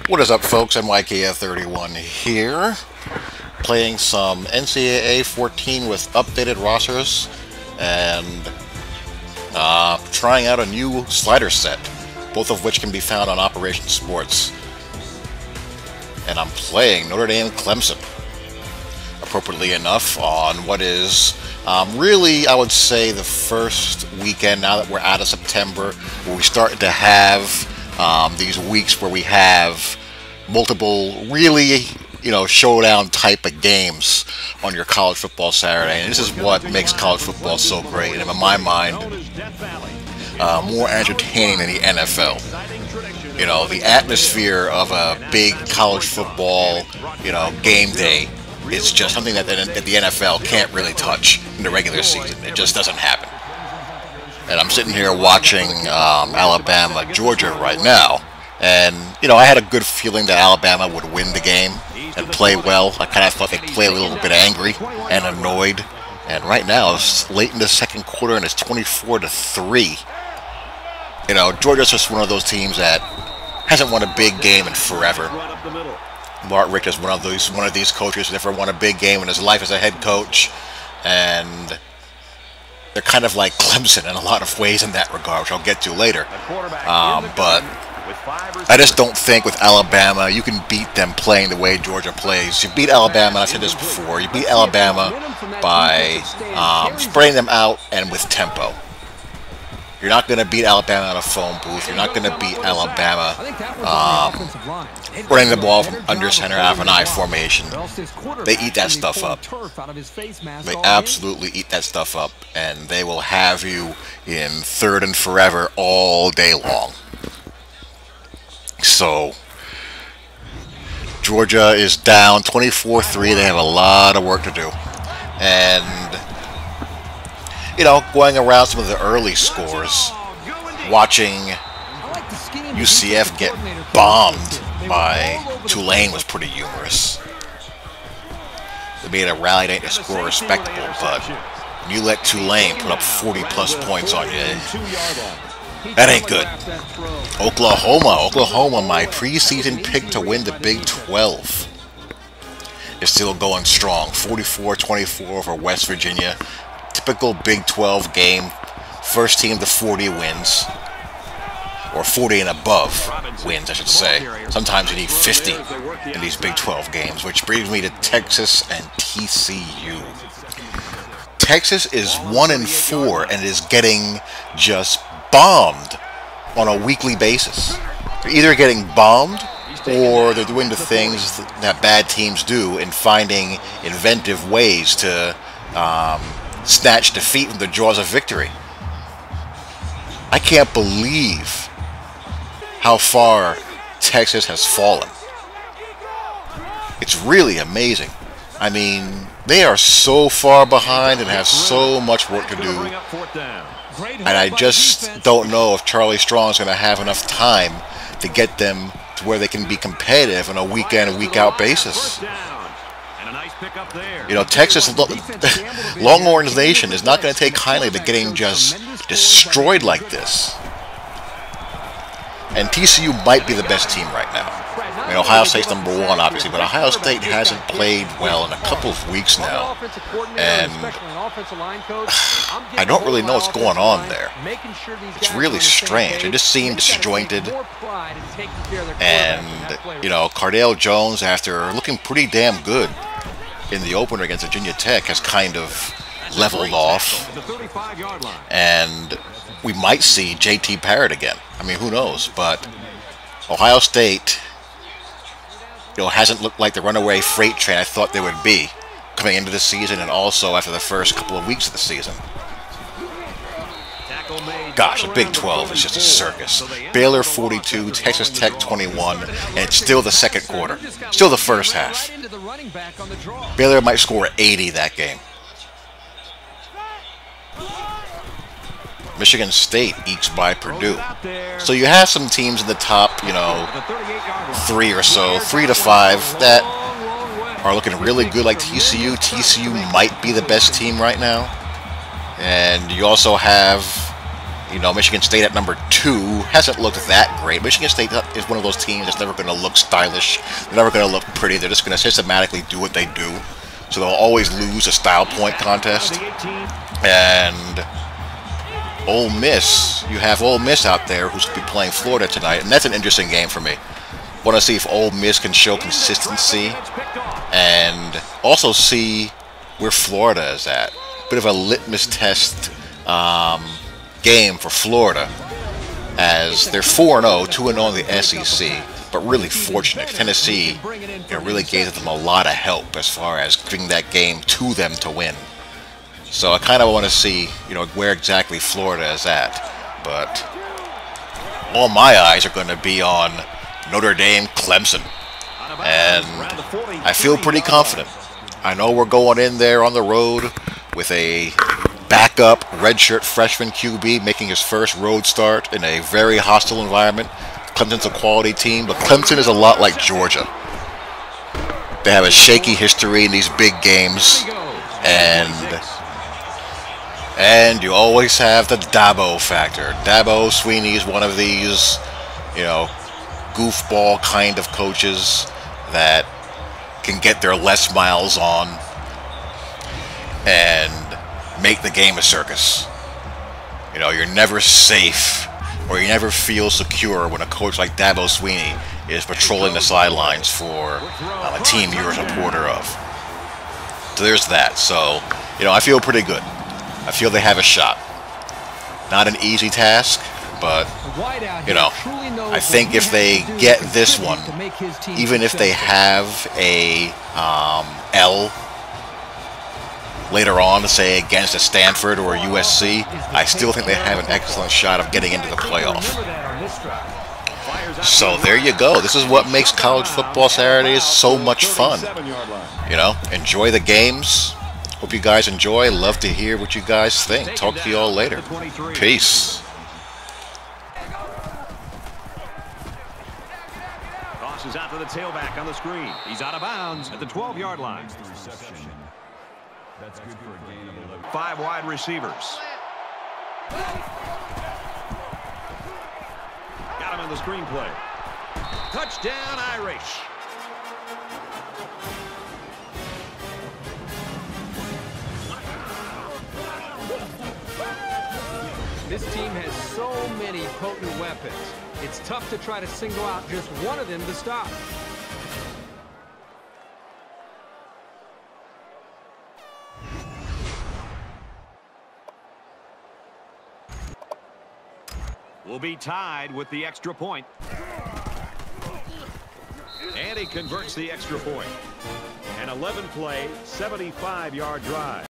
What is up, folks? Ncaa31 here, playing some Ncaa 14 with updated rosters and trying out a new slider set, both of which can be found on Operation Sports. And I'm playing Notre Dame Clemson, appropriately enough, on what is really, I would say, the first weekend now that we're out of September, where we start to have these weeks where we have multiple really, showdown type of games on your college football Saturday. And this is what makes college football so great, and in my mind, more entertaining than the NFL. The atmosphere of a big college football, game day is just something that the NFL can't really touch in the regular season. It just doesn't happen. And I'm sitting here watching Alabama, Georgia right now. And, I had a good feeling that Alabama would win the game and play well. I kind of thought they'd play a little bit angry and annoyed. And right now, it's late in the second quarter and it's 24-3. Georgia's just one of those teams that hasn't won a big game in forever. Mark Richt is one of these coaches who never won a big game in his life as a head coach. And they're kind of like Clemson in a lot of ways in that regard, which I'll get to later. But I just don't think with Alabama you can beat them playing the way Georgia plays. You beat Alabama, I've said this before, you beat Alabama by spreading them out and with tempo. You're not going to beat Alabama in a phone booth. You're not going to beat Alabama running the ball from under center out of an I formation. They eat that stuff up. They absolutely eat that stuff up, and they will have you in third and forever all day long. So, Georgia is down 24-3. They have a lot of work to do. And going around some of the early scores, watching UCF get bombed by Tulane was pretty humorous. They made a rally night to score respectable, but when you let Tulane put up 40-plus points on you, that ain't good. Oklahoma, my preseason pick to win the Big 12, is still going strong. 44-24 over West Virginia. Typical Big 12 game. First team to 40 wins. Or 40 and above wins, I should say. Sometimes you need 50 in these Big 12 games, which brings me to Texas and TCU. Texas is 1-4 and is getting just bombed on a weekly basis. They're either getting bombed or they're doing the things that bad teams do in finding inventive ways to snatch defeat from the jaws of victory. I can't believe how far Texas has fallen. It's really amazing. I mean, they are so far behind and have so much work to do. And I just don't know if Charlie Strong is going to have enough time to get them to where they can be competitive on a week-in and week-out basis. Texas, Longhorns Nation is not going to take kindly to getting just destroyed like this. And TCU might be the best team right now. Ohio State's number one, obviously, but Ohio State hasn't played well in a couple of weeks now. And I don't really know what's going on there. It's really strange. It just seemed disjointed. And, Cardale Jones, after looking pretty damn good in the opener against Virginia Tech, has kind of leveled off. And we might see JT Barrett again. I mean, who knows? But Ohio State, hasn't looked like the runaway freight train I thought they would be coming into the season, and also after the first couple of weeks of the season. Gosh, the Big 12 is just a circus. Baylor 42, Texas Tech 21, and it's still the second quarter. Still the first half. Baylor might score 80 that game. Michigan State ekes by Purdue. So you have some teams in the top, 3 or so, 3 to 5, that are looking really good, like TCU. TCU might be the best team right now. And you also have You know, Michigan State at number 2 hasn't looked that great. Michigan State is one of those teams that's never going to look stylish. They're never going to look pretty. They're just going to systematically do what they do. So they'll always lose a style point contest. And Ole Miss, you have Ole Miss out there who's going to be playing Florida tonight. And that's an interesting game for me. Want to see if Ole Miss can show consistency and also see where Florida is at. Bit of a litmus test game for Florida, as they're 4-0, 2-0 in the SEC, but really fortunate. Tennessee, really gave them a lot of help as far as giving that game to them to win. So I kind of want to see, where exactly Florida is at. But all my eyes are going to be on Notre Dame, Clemson, and I feel pretty confident. I know we're going in there on the road with a backup redshirt freshman QB making his first road start in a very hostile environment. Clemson's a quality team, but Clemson is a lot like Georgia. They have a shaky history in these big games, and you always have the Dabo factor. Dabo Swinney is one of these, goofball kind of coaches that can get their Les Miles on and make the game a circus. You're never safe, or you never feel secure when a coach like Dabo Swinney is patrolling the sidelines for a team you're a supporter of. So there's that. So, I feel pretty good. I feel they have a shot. Not an easy task, but, I think if they get this one, even if they have a L later on, say against a Stanford or a USC, I still think they have an excellent shot of getting into the playoff. So there you go. This is what makes college football Saturdays so much fun. Enjoy the games. Hope you guys enjoy. Love to hear what you guys think. Talk to you all later. Peace. Tosses out to the tailback on the screen. He's out of bounds at the 12-yard line. That's good for a gain of 11. 5 wide receivers. Got him in the screenplay. Touchdown, Irish. This team has so many potent weapons. It's tough to try to single out just one of them to stop. Will be tied with the extra point. And he converts the extra point. An 11-play, 75-yard drive.